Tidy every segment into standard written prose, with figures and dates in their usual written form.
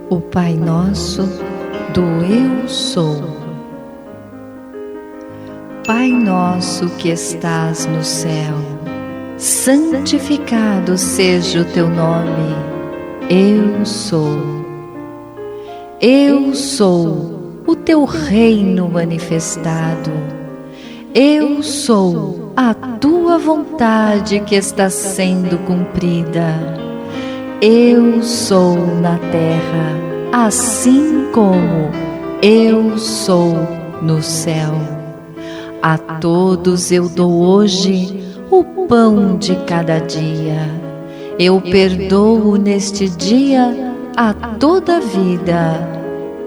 o Pai Nosso do Eu Sou. Pai nosso que estás no céu, santificado seja o teu nome. Eu sou. Eu sou o teu reino manifestado. Eu sou a tua vontade que está sendo cumprida. Eu sou na terra, assim como eu sou no céu. A todos eu dou hoje o pão de cada dia. Eu perdoo neste dia a toda a vida,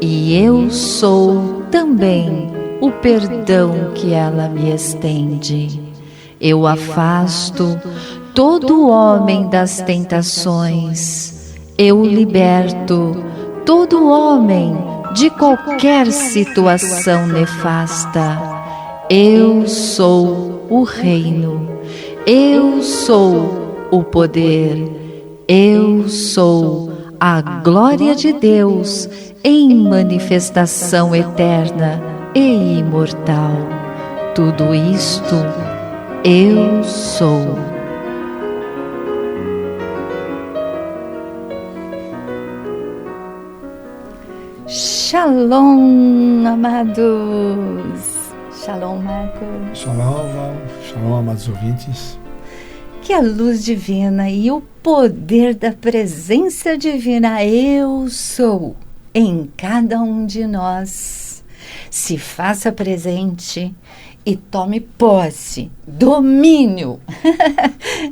e eu sou também o perdão que ela me estende. Eu afasto todo homem das tentações. Eu liberto todo homem de qualquer situação nefasta. Eu sou o reino. Eu sou o poder. Eu sou a glória de Deus em manifestação eterna e imortal. Tudo isto eu sou. Shalom, amados. Shalom, Marcos. Shalom, shalom, amados ouvintes. Que a luz divina e o poder da presença divina eu sou em cada um de nós se faça presente e tome posse, domínio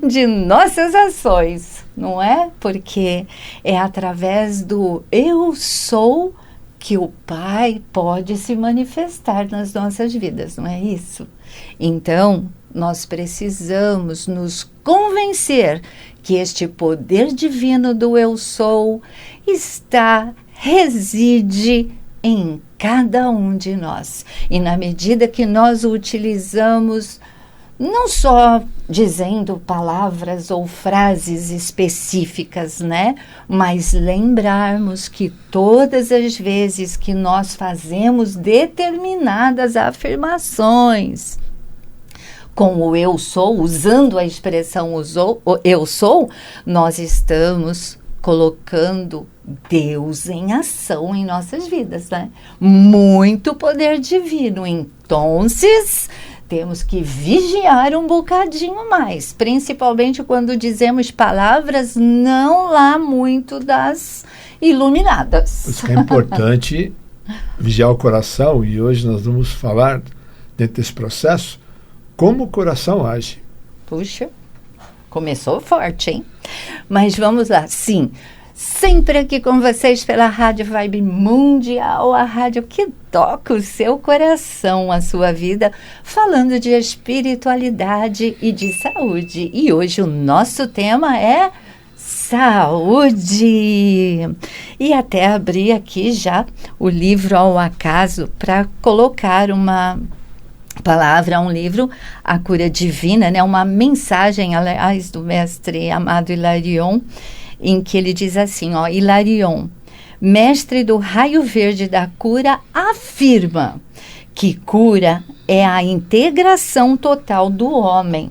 de nossas ações, não é? Porque é através do eu sou que o Pai pode se manifestar nas nossas vidas, não é isso? Então, nós precisamos nos convencer que este poder divino do eu sou reside em cada um de nós. E na medida que nós o utilizamos, não só dizendo palavras ou frases específicas, né? Mas lembrarmos que todas as vezes que nós fazemos determinadas afirmações com o eu sou, usando a expressão eu sou, nós estamos colocando Deus em ação em nossas vidas, né? Muito poder divino. Então, temos que vigiar um bocadinho mais, principalmente quando dizemos palavras não lá muito das iluminadas. Por isso que é importante vigiar o coração, e hoje nós vamos falar, dentro desse processo, como o coração age. Puxa, começou forte, hein? Mas vamos lá, sim. Sempre aqui com vocês pela Rádio Vibe Mundial, a rádio que toca o seu coração, a sua vida, falando de espiritualidade e de saúde. E hoje o nosso tema é saúde. E até abri aqui já o livro ao acaso para colocar uma palavra, um livro, A Cura Divina, né? Uma mensagem, aliás, do mestre amado Hilarion, em que ele diz assim, ó, Hilarion, mestre do raio verde da cura, afirma que cura é a integração total do homem.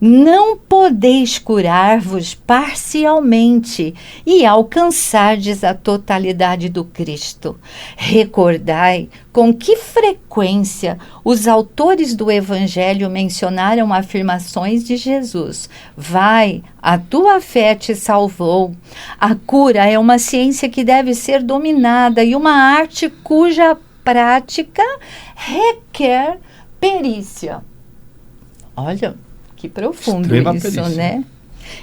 Não podeis curar-vos parcialmente e alcançardes a totalidade do Cristo. Recordai com que frequência os autores do Evangelho mencionaram afirmações de Jesus. Vai, a tua fé te salvou. A cura é uma ciência que deve ser dominada e uma arte cuja prática requer perícia. Olha, que profundo extrema isso, perícia, né?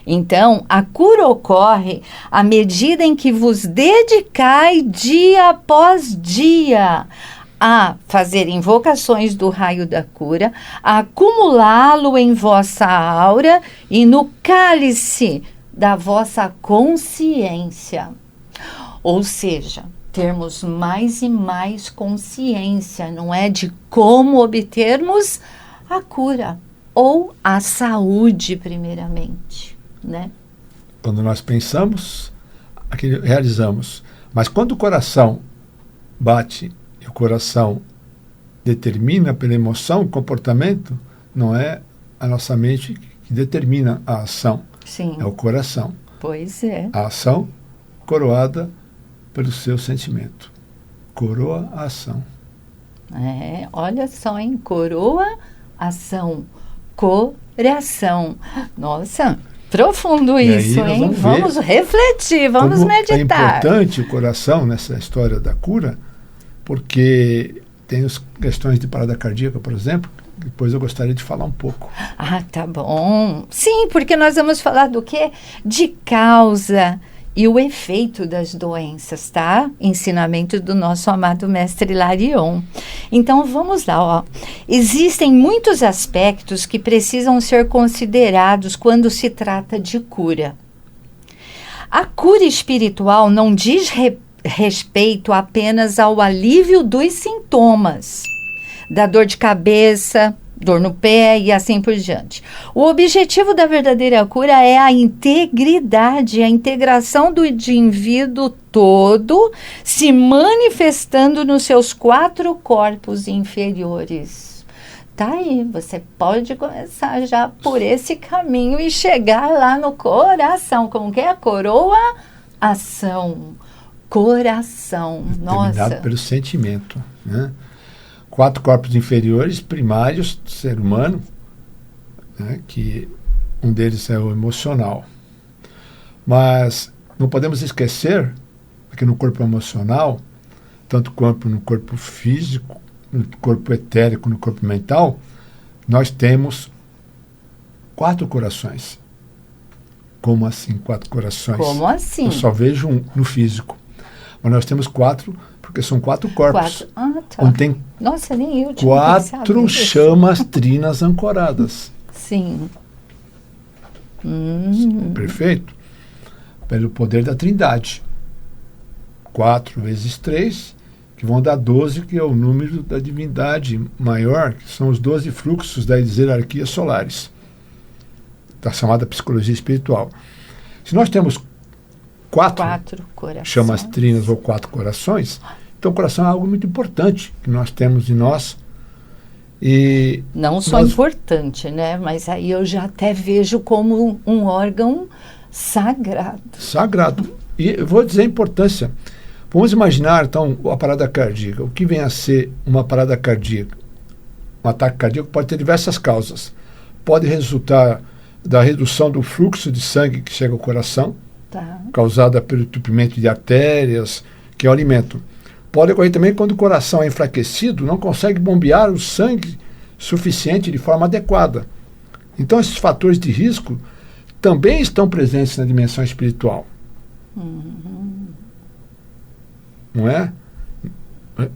Então, a cura ocorre à medida em que vos dedicai dia após dia a fazer invocações do raio da cura, a acumulá-lo em vossa aura e no cálice da vossa consciência. Ou seja, termos mais e mais consciência, não é? De como obtermos a cura. Ou a saúde, primeiramente, né? Quando nós pensamos, que realizamos. Mas quando o coração bate e o coração determina pela emoção o comportamento, não é a nossa mente que determina a ação. Sim. É o coração. Pois é. A ação coroada pelo seu sentimento. Coroa a ação. Olha só, hein? Coroa, ação, coração. Nossa, profundo isso, hein? Vamos refletir, vamos meditar. É importante o coração nessa história da cura, porque tem as questões de parada cardíaca, por exemplo, que depois eu gostaria de falar um pouco. Ah, tá bom. Sim, porque nós vamos falar do quê? De causa e o efeito das doenças, tá? Ensinamento do nosso amado mestre Hilarion. Então, vamos lá, ó. Existem muitos aspectos que precisam ser considerados quando se trata de cura. A cura espiritual não diz respeito apenas ao alívio dos sintomas, da dor de cabeça, dor no pé e assim por diante. O objetivo da verdadeira cura é a integridade, a integração do indivíduo todo se manifestando nos seus 4 corpos inferiores. Tá aí, você pode começar já por esse caminho e chegar lá no coração. Como que é? Coroa, ação, coração. Nossa. Determinado pelo sentimento, né? 4 corpos inferiores primários do ser humano, né, que um deles é o emocional. Mas não podemos esquecer que no corpo emocional, tanto quanto no corpo físico, no corpo etérico, no corpo mental, nós temos 4 corações. Como assim 4 corações? Como assim? Eu só vejo um no físico. Mas nós temos 4, porque são 4 corpos. 4. Ah, tá. Onde tem Nossa, nem eu tinha 4 chamas trinas ancoradas. Sim. Perfeito? Pelo poder da Trindade. 4 vezes 3, que vão dar 12, que é o número da divindade maior, que são os 12 fluxos das hierarquias solares, da chamada psicologia espiritual. Se nós temos 4 chamas trinas ou 4 corações, então o coração é algo muito importante que nós temos em nós. E não só importante, né? Mas aí eu já até vejo como um órgão sagrado. Sagrado. E eu vou dizer a importância. Vamos imaginar, então, a parada cardíaca. O que vem a ser uma parada cardíaca? Um ataque cardíaco pode ter diversas causas. Pode resultar da redução do fluxo de sangue que chega ao coração, causada pelo entupimento de artérias, que é o alimento. Pode ocorrer também quando o coração é enfraquecido, não consegue bombear o sangue suficiente de forma adequada. Então, esses fatores de risco também estão presentes na dimensão espiritual. Não é?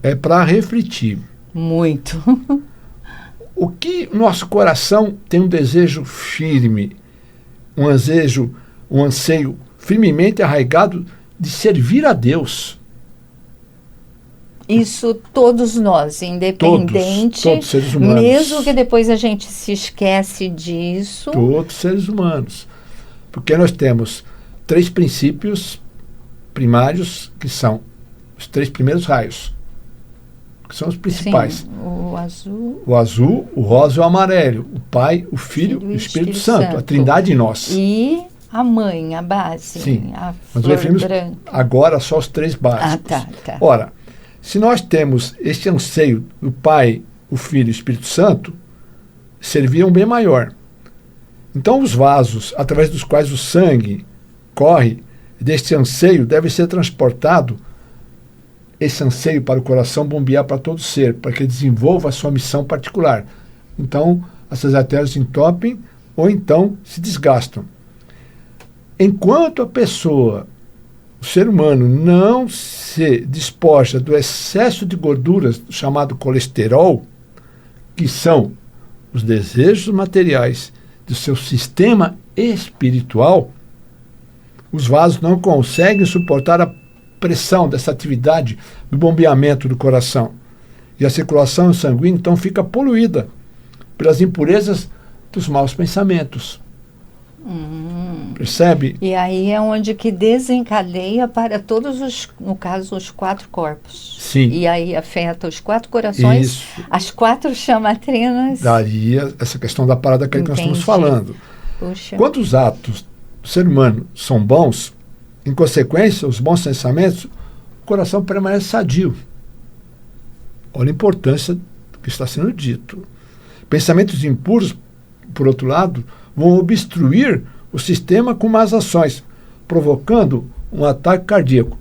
É para refletir. Muito. O que nosso coração tem um desejo firme, um anseio firmemente arraigado de servir a Deus. Isso todos nós, independente, todos seres humanos. Mesmo que depois a gente se esquece disso. Todos seres humanos. Porque nós temos 3 princípios primários, que são os 3 primeiros raios, que são os principais. Sim, o azul. O azul, o rosa e o amarelo. O Pai, o Filho e o Espírito Santo. A Trindade em nós. E a mãe, a base. Sim. A Nós flor referimos branca. agora só os 3 básicos. Tá. Ora, se nós temos este anseio do Pai, o Filho e o Espírito Santo, servia um bem maior. Então, os vasos através dos quais o sangue corre, deste anseio deve ser transportado, esse anseio para o coração bombear para todo ser, para que desenvolva a sua missão particular. Então, essas artérias se entopem ou então se desgastam. Enquanto a pessoa, o ser humano, não se despoja do excesso de gorduras, chamado colesterol, que são os desejos materiais do seu sistema espiritual, os vasos não conseguem suportar a pressão dessa atividade do bombeamento do coração. E a circulação sanguínea, então, fica poluída pelas impurezas dos maus pensamentos. Percebe? E aí é onde que desencadeia para todos os, no caso, os 4 corpos. Sim. E aí afeta os 4 corações, Isso. as 4 chamatrinas. Daria essa questão da parada que nós estamos falando. Puxa. Quando os atos do ser humano são bons, em consequência, os bons pensamentos, o coração permanece sadio. Olha a importância do que está sendo dito. Pensamentos impuros, por outro lado, vão obstruir o sistema com más ações, provocando um ataque cardíaco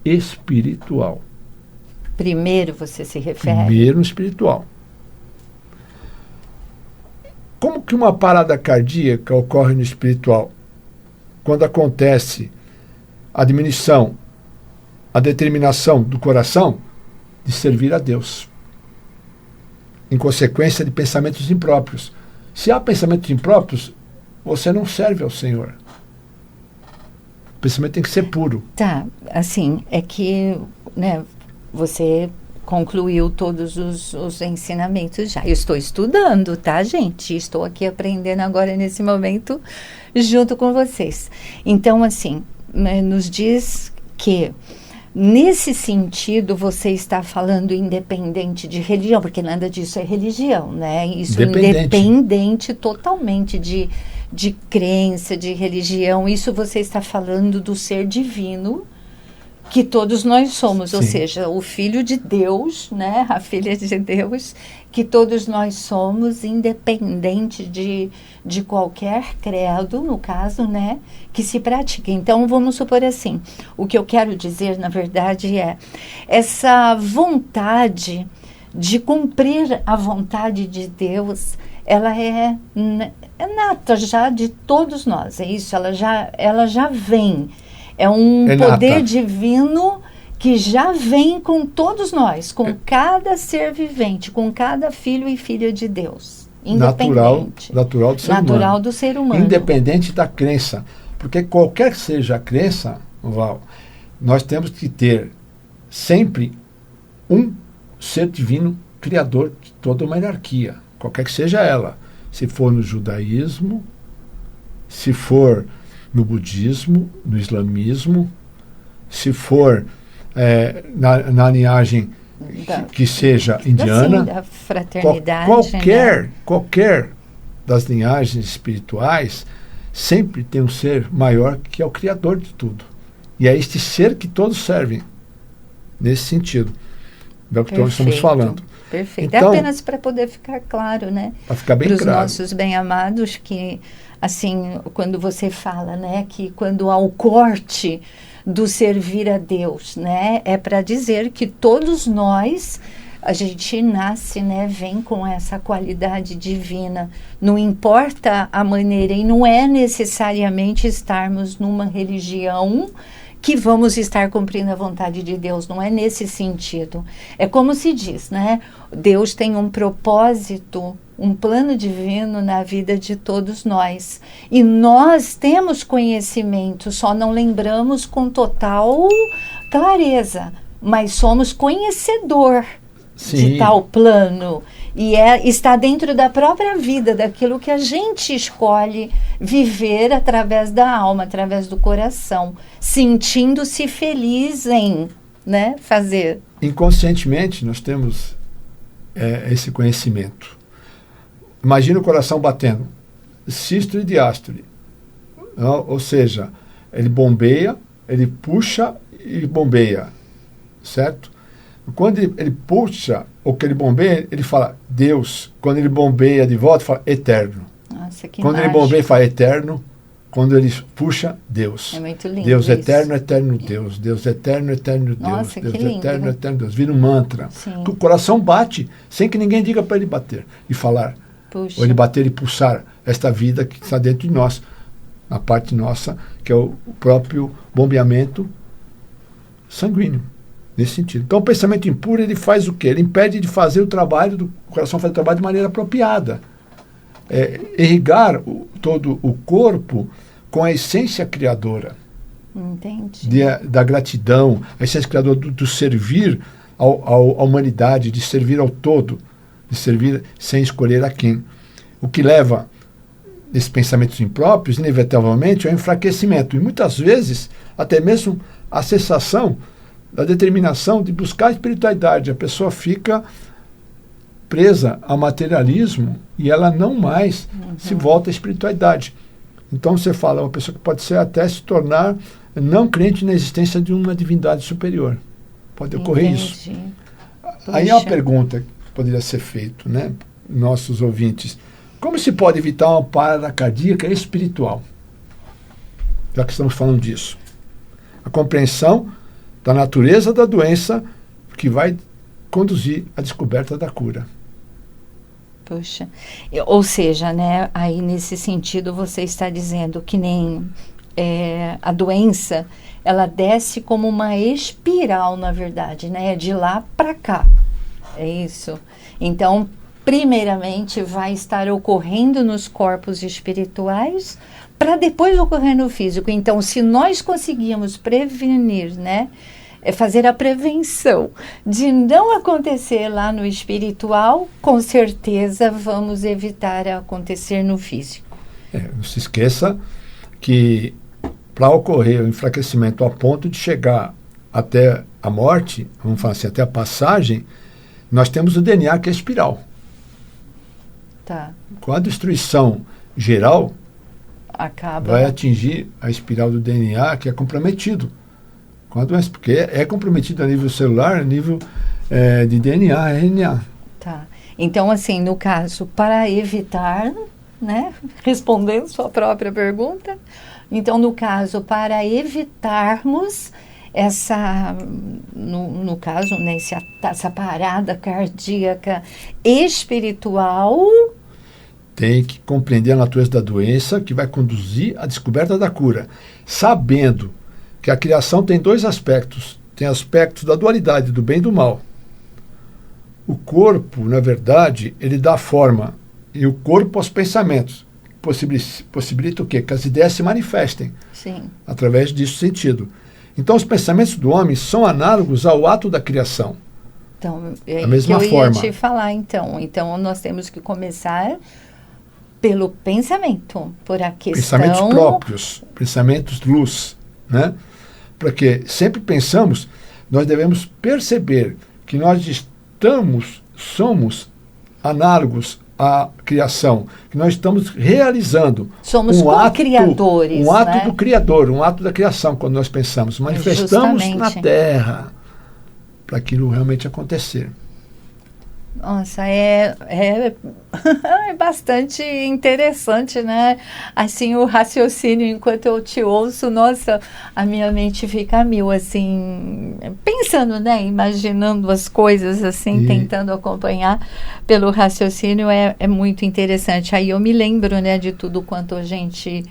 espiritual. Primeiro você se refere? Primeiro espiritual. Como que uma parada cardíaca ocorre no espiritual? Quando acontece a diminuição, a determinação do coração de servir a Deus, em consequência de pensamentos impróprios. Se há pensamentos impróprios, você não serve ao Senhor. O pensamento tem que ser puro. Tá, assim, é que, né, você concluiu todos os ensinamentos já. Eu estou estudando, tá, gente? Estou aqui aprendendo agora nesse momento junto com vocês. Então, assim, nos diz que nesse sentido você está falando independente de religião, porque nada disso é religião, né? Isso independente totalmente de crença, de religião. Isso você está falando do ser divino que todos nós somos, ou seja, o Filho de Deus, né, a Filha de Deus, que todos nós somos, independente de qualquer credo, no caso, né, que se pratique. Então, vamos supor assim, o que eu quero dizer, na verdade, é essa vontade de cumprir a vontade de Deus, ela é nata já de todos nós, é isso, ela já vem. É um poder divino que já vem com todos nós, com cada ser vivente, com cada filho e filha de Deus. Independente. Natural do ser humano. Natural do ser humano. Independente da crença. Porque qualquer que seja a crença, Val, nós temos que ter sempre um ser divino criador de toda uma hierarquia. Qualquer que seja ela. Se for no judaísmo, se for no budismo, no islamismo, se for na linhagem que seja indiana, da fraternidade, qualquer das linhagens espirituais, sempre tem um ser maior que é o Criador de tudo. E é este ser que todos servem, nesse sentido. É o que nós estamos falando. Perfeito. Então, é apenas para poder ficar claro, né? Para ficar bem claro. Para os nossos bem-amados que, assim, quando você fala, né, que quando há o corte do servir a Deus, né, é para dizer que todos nós, a gente nasce, né, vem com essa qualidade divina. Não importa a maneira, e não é necessariamente estarmos numa religião que vamos estar cumprindo a vontade de Deus, não é nesse sentido. É como se diz, né? Deus tem um propósito, um plano divino na vida de todos nós. E nós temos conhecimento, só não lembramos com total clareza, mas somos conhecedor de tal plano. E está dentro da própria vida, daquilo que a gente escolhe viver através da alma, através do coração, sentindo-se feliz em, né, fazer. Inconscientemente, nós temos esse conhecimento. Imagina o coração batendo, sístole e diástole. Ou seja, ele bombeia, ele puxa e bombeia, certo? Quando ele puxa ou que ele bombeia, ele fala Deus. Quando ele bombeia de volta, fala eterno. Nossa, que quando mágico. Ele bombeia, fala eterno. Quando ele puxa, Deus. É muito lindo Deus isso. Eterno, eterno Deus. Deus eterno, eterno Deus. Nossa, Deus que lindo. eterno, eterno Deus. Vira um mantra. Sim. Que o coração bate sem que ninguém diga para ele bater e falar. Puxa. Ou ele bater e pulsar esta vida que está dentro de nós, na parte nossa, que é o próprio bombeamento sanguíneo. Nesse sentido. Então, o pensamento impuro, ele faz o quê? Ele impede de fazer o trabalho, o coração fazer o trabalho de maneira apropriada. Irrigar todo o corpo com a essência criadora. Entendi. Da gratidão, a essência criadora do servir à humanidade, de servir ao todo, de servir sem escolher a quem. O que leva desses pensamentos impróprios, inevitavelmente, é o enfraquecimento. E muitas vezes, até mesmo a cessação da determinação de buscar a espiritualidade. A pessoa fica presa ao materialismo e ela não mais se volta à espiritualidade. Então você fala, uma pessoa que pode ser até se tornar não crente na existência de uma divindade superior. Pode ocorrer isso. Aí é uma pergunta que poderia ser feita, né, nossos ouvintes. Como se pode evitar uma parada cardíaca espiritual? Já que estamos falando disso. A compreensão da natureza da doença que vai conduzir à descoberta da cura. Puxa, ou seja, né, aí nesse sentido você está dizendo que nem a doença, ela desce como uma espiral, na verdade, né, de lá para cá, é isso. Então, primeiramente vai estar ocorrendo nos corpos espirituais para depois ocorrer no físico. Então, se nós conseguirmos prevenir, né, fazer a prevenção de não acontecer lá no espiritual, com certeza vamos evitar acontecer no físico. Não se esqueça que para ocorrer o enfraquecimento a ponto de chegar até a morte, vamos falar assim, até a passagem, nós temos o DNA que é espiral. Tá. Com a destruição geral, vai atingir a espiral do DNA que é comprometido com a doença, porque é comprometido a nível celular, a nível de DNA, RNA. Tá. Então, assim, no caso, para evitar, né, respondendo sua própria pergunta, então, no caso, para evitarmos no caso, né, essa parada cardíaca espiritual, tem que compreender a natureza da doença que vai conduzir à descoberta da cura, sabendo que a criação tem dois aspectos. Tem aspectos da dualidade, do bem e do mal. O corpo, na verdade, ele dá forma, e o corpo aos pensamentos. Possibilita o quê? Que as ideias se manifestem. Sim. Através disso sentido. Então, os pensamentos do homem são análogos ao ato da criação. Então, da mesma forma. Eu ia te falar, então. Então, nós temos que começar pelo pensamento, por a questão... Pensamentos próprios, pensamentos luz, né? Porque sempre pensamos, nós devemos perceber que nós somos análogos à criação, que nós estamos realizando co-criadores, um ato né? do Criador, um ato da criação, quando nós pensamos, manifestamos Justamente na Terra para aquilo realmente acontecer. Nossa, é bastante interessante, né? Assim, o raciocínio, enquanto eu te ouço, nossa, a minha mente fica a mil, assim, pensando, né? Imaginando as coisas, assim, tentando acompanhar pelo raciocínio, é muito interessante. Aí eu me lembro, né, de tudo quanto a gente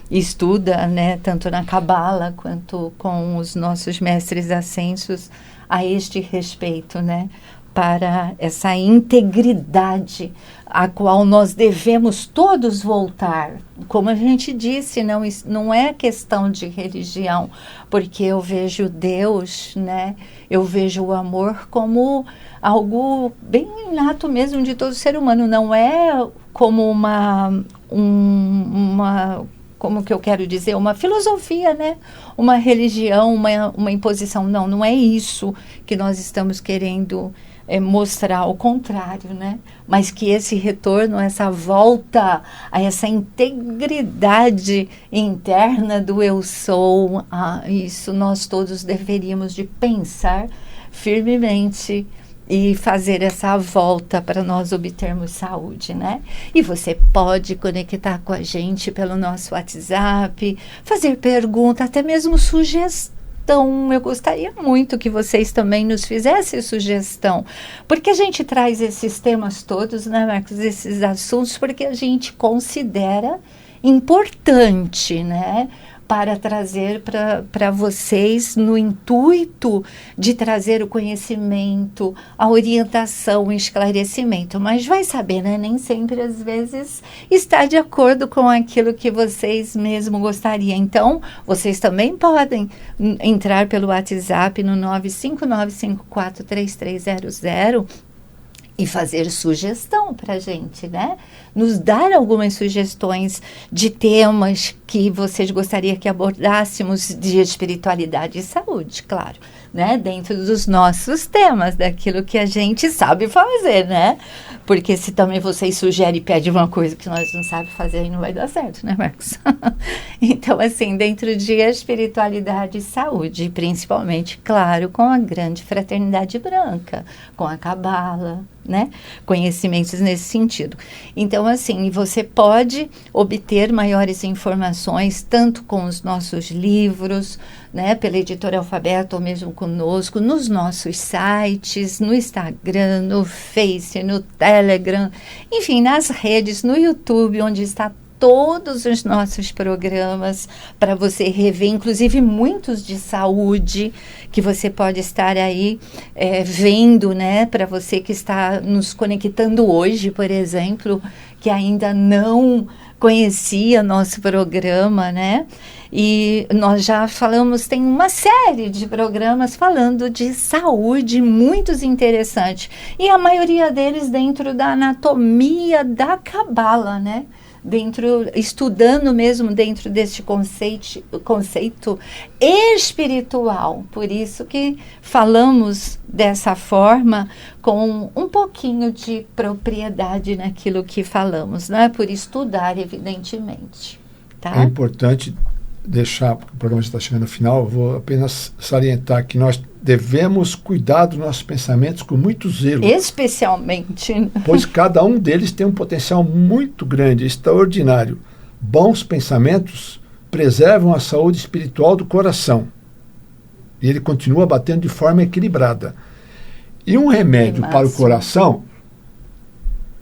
estuda, né? Tanto na Cabala, quanto com os nossos mestres ascensos, a este respeito, né? Para essa integridade a qual nós devemos todos voltar. Como a gente disse, não é questão de religião, porque eu vejo Deus, né? Eu vejo o amor como algo bem inato mesmo de todo ser humano. Não é como como que eu quero dizer, uma filosofia, né? Uma religião, uma imposição. Não é isso que nós estamos querendo mostrar, ao contrário, né? Mas que esse retorno, essa volta a essa integridade interna do eu sou, isso nós todos deveríamos de pensar firmemente e fazer essa volta para nós obtermos saúde, né? E você pode conectar com a gente pelo nosso WhatsApp, fazer pergunta, até mesmo sugestão. Eu gostaria muito que vocês também nos fizessem sugestão, porque a gente traz esses temas todos, né, Marcos, esses assuntos, porque a gente considera importante, né, para trazer para vocês no intuito de trazer o conhecimento, a orientação, o esclarecimento. Mas vai saber, né? Nem sempre, às vezes, está de acordo com aquilo que vocês mesmo gostariam. Então, vocês também podem entrar pelo WhatsApp no 959543300 e fazer sugestão para a gente, né? Nos dar algumas sugestões de temas que vocês gostariam que abordássemos de espiritualidade e saúde, claro, né? Dentro dos nossos temas, daquilo que a gente sabe fazer, né? Porque se também vocês sugerem e pedem uma coisa que nós não sabemos fazer, aí não vai dar certo, né, Marcos? Então, assim, dentro de espiritualidade e saúde, principalmente, claro, com a grande fraternidade branca, com a cabala, né? Conhecimentos nesse sentido. Então, assim, você pode obter maiores informações, tanto com os nossos livros, né? Pela Editora Alfabeto, ou mesmo conosco, nos nossos sites, no Instagram, no Face, no Telegram, enfim, nas redes, no YouTube, onde está todos os nossos programas para você rever, inclusive muitos de saúde, que você pode estar aí vendo, né? Para você que está nos conectando hoje, por exemplo, que ainda não conhecia nosso programa, né? E nós já falamos, tem uma série de programas falando de saúde, muitos interessantes. E a maioria deles dentro da anatomia da cabala, né? Estudando mesmo dentro deste conceito espiritual. Por isso que falamos dessa forma, com um pouquinho de propriedade naquilo que falamos, né? Por estudar, evidentemente. Tá? É importante deixar, porque o programa está chegando ao final, eu vou apenas salientar que nós devemos cuidar dos nossos pensamentos com muito zelo. Especialmente. Pois cada um deles tem um potencial muito grande, extraordinário. Bons pensamentos preservam a saúde espiritual do coração. E ele continua batendo de forma equilibrada. E um remédio para o coração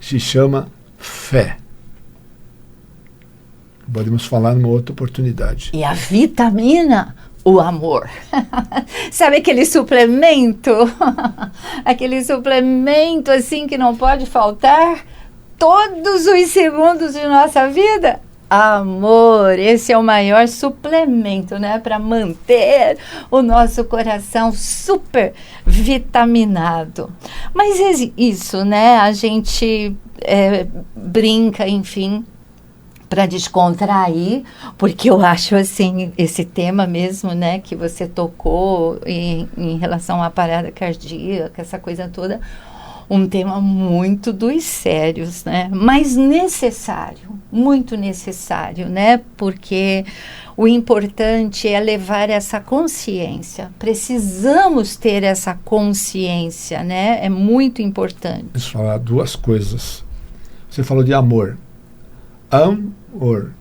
se chama fé. Podemos falar numa outra oportunidade. E a vitamina, o amor. Sabe aquele suplemento? Aquele suplemento assim que não pode faltar todos os segundos de nossa vida? Amor, esse é o maior suplemento, né? Para manter o nosso coração super vitaminado. Mas isso, né? A gente brinca, enfim, para descontrair, porque eu acho assim, esse tema mesmo, né, que você tocou em relação à parada cardíaca, essa coisa toda, um tema muito dos sérios, né, mas necessário, muito necessário, né, porque o importante é levar essa consciência, precisamos ter essa consciência, né, é muito importante. Deixa eu falar duas coisas. Você falou de amor. Or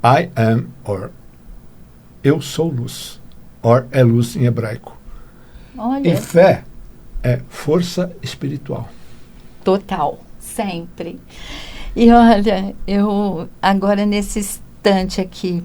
I am, or eu sou luz, or é luz em hebraico. Olha. E fé é força espiritual. Total, sempre. E olha, eu agora nesse instante aqui,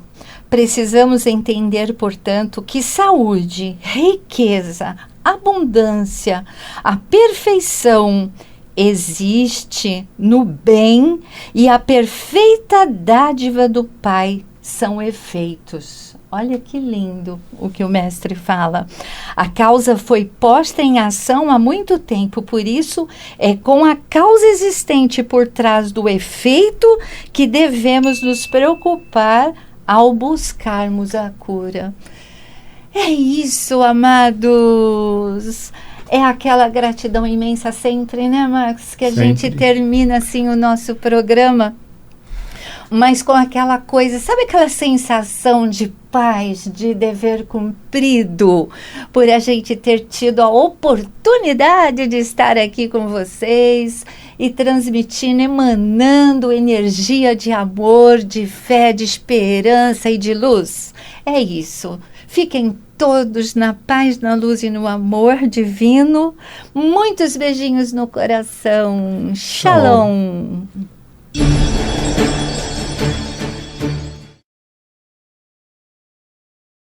precisamos entender, portanto, que saúde, riqueza, abundância, a perfeição existe no bem, e a perfeita dádiva do Pai são efeitos. Olha que lindo o que o mestre fala. A causa foi posta em ação há muito tempo, por isso é com a causa existente por trás do efeito que devemos nos preocupar ao buscarmos a cura. É isso, amados. É aquela gratidão imensa sempre, né, Marcos? Que a gente termina assim o nosso programa, mas com aquela coisa, sabe aquela sensação de paz, de dever cumprido, por a gente ter tido a oportunidade de estar aqui com vocês e transmitindo, emanando energia de amor, de fé, de esperança e de luz. É isso. Fiquem todos na paz, na luz e no amor divino. Muitos beijinhos no coração. Shalom.